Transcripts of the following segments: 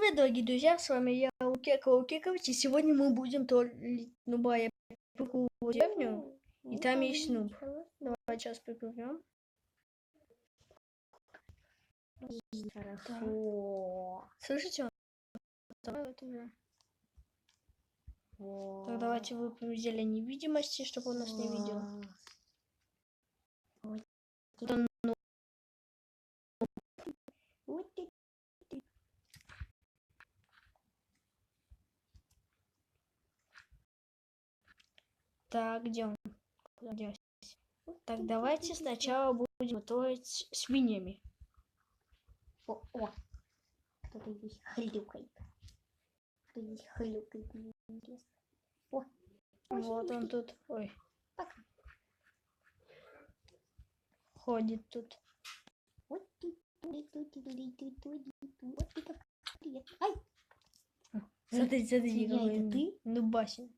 Привет, дорогие друзья, с вами я, Лукекович, и сегодня мы будем троллить нуба. Я приплыву в деревню, и там есть нуб. Давай сейчас приплывем. Хорошо. Слышите? Он это уже. Так, давайте выпьем зелье невидимости, чтобы он нас не видел. Там нуб. Так, где он? Куда делся? Так, давайте сначала будем троллить свиньями. О, кто-то здесь хлюкает. Кто здесь хлюкает, мне интересно. О, Вот он тут. Ой. Ходит тут. вот ты, вот ты как привет. Ай! Смотри, Свинья, какой это ты? нубасин.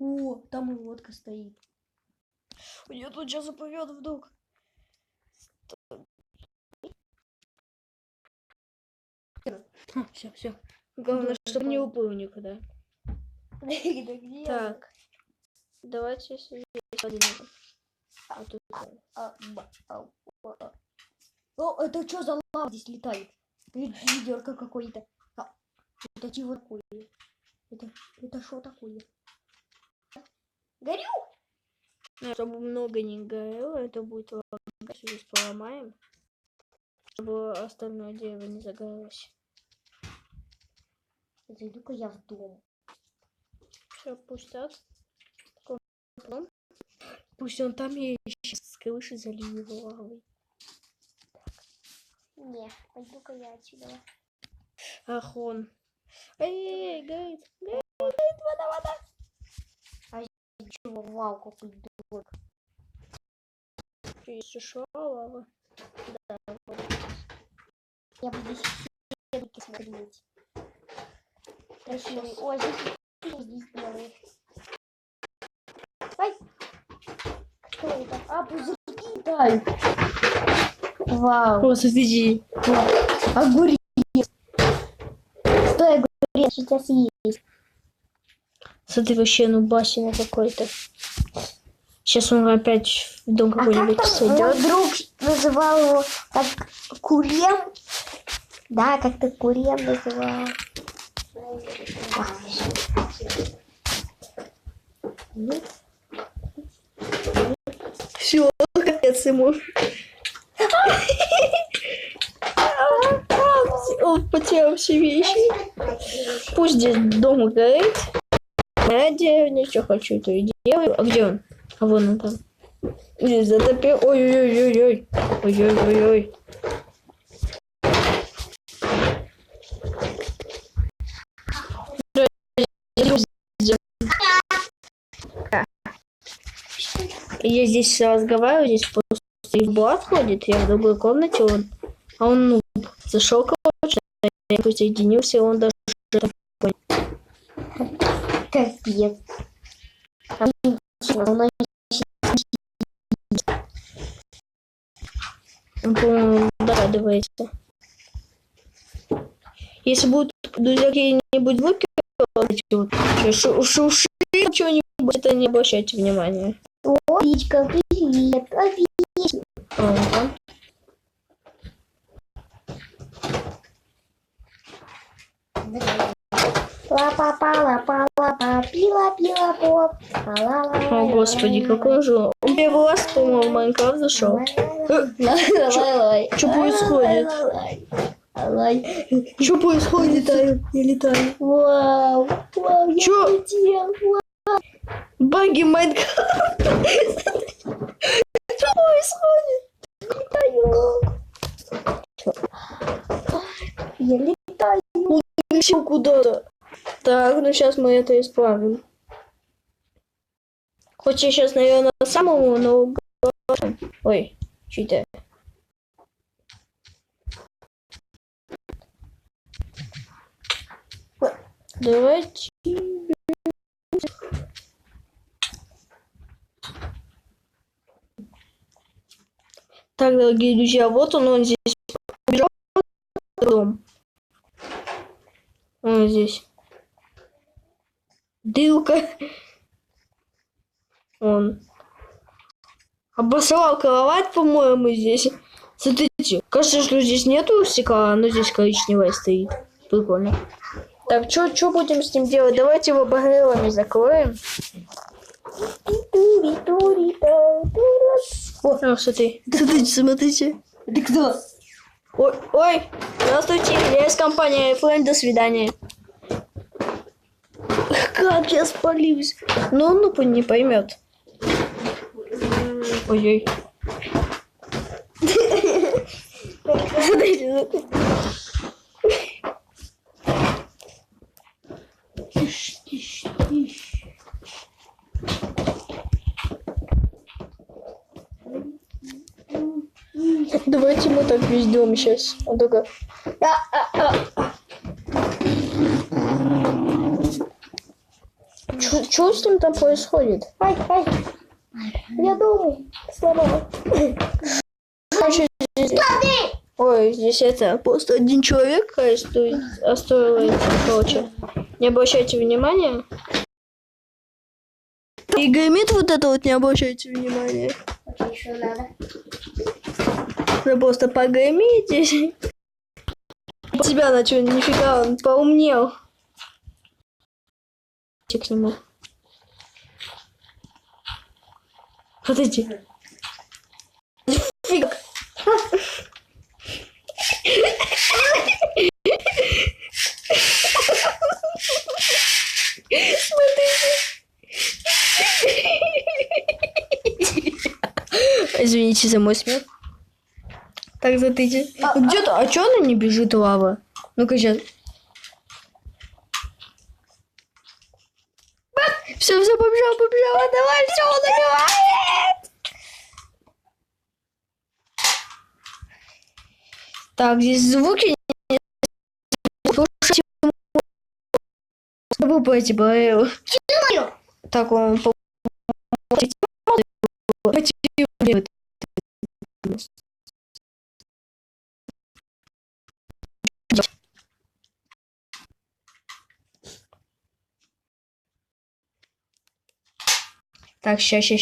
О, там и лодка стоит. Я тут сейчас заплывет вдруг. Все. Главное, чтобы не уплыл никуда. Так. Давайте здесь один. А тут. О, это что за лава здесь летает? Ведерко какое-то. Это чего такое? Это что такое? Горю! Чтобы много не горело, это будет лагать. Здесь поломаем. Чтобы остальное дерево не загорелось. Зайду-ка я в дом. Все, пусть так. Пусть он там и с крыши залью его лавой. Не, пойду-ка я отсюда. Ах, он. Эй, горит, вода. Чего, вау, какой дурак. Здесь ушла лава. Да. Я буду здесь смотреть. Красивый. Ой, здесь белый. Ай! Кто это? А, пузырьки летают. Вау. О, смотри. Огурец. Стой, огурец, сейчас есть. Смотри, вообще нубасина какой-то. Сейчас он опять в дом какой-нибудь сойдет. Мой друг называл его как Курем. Да, как-то Курем называл. Все, капец ему. Он потерял все вещи. Пусть здесь дом горит. Я деревня, что хочу, то и делаю. А где он? А вон он там. Здесь затопил. Ой-ой-ой-ой. Ой-ой-ой-ой. Я здесь разговариваю, здесь просто Влад ходит, я в другой комнате, а он нуб. Зашел, короче, я присоединился, и он даже там понял. Капец. Он, по-моему, догадывается. Если будут друзья какие-нибудь звуки, шуши, что-нибудь, это не обращайте внимания. Олечка, привет, привет. Ага. Ла-па-па-ла-па-ла-па, пила-пила-поп. О, господи, какой же он. Он первый раз, по-моему, в Майнкрафт зашел. Что происходит? Что происходит? Я летаю. Вау, я Чё? летел. Баги Майнкрафт. Что происходит? Я летаю. Еще куда-то. Так, ну сейчас мы это исправим. Хоть я сейчас, наверное, самому, но... Ой, читаю. Давайте... Так, дорогие друзья, вот он здесь побежал в дом. Что здесь? Дылка. Он. Обосрал кровать, по-моему, здесь. Смотрите, кажется, что здесь нету стекла, но здесь коричневое стоит. Прикольно. Так, что будем с ним делать? Давайте его багрелами закроем. О, смотри. Смотрите. Ты кто? Ой, здравствуйте, я из компании iPhone, до свидания. Как я спалюсь. Ну, он не поймет. Ой-ой. Давайте мы так вездем сейчас. Он только... Что с ним там происходит? Я дома. Слава. Ой, здесь это просто один человек, что оставил, короче. Не обращайте внимания. И гремит вот это вот, не обращайте внимания. Что еще надо? Надо просто погремить здесь. Тебя на что, нифига, он поумнел. К нему. Смотрите. Фиг. Извините за мой смех. Так, смотрите. Где-то, а чё она не бежит, лава? Ну-ка, сейчас. Все, побежала. Давай, все, он убивает. Так, здесь звуки. Забыл пойти, Барел. Так, он... Так, ща. Всё.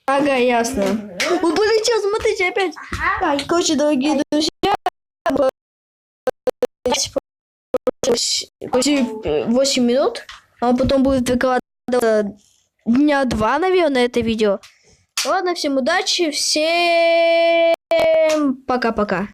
Ага, ясно. Он полетел, смотрите, опять. Так, короче, дорогие друзья, почти 8 минут, а потом будет выкладываться дня 2, наверное, это видео. Ладно, всем удачи, всем пока-пока.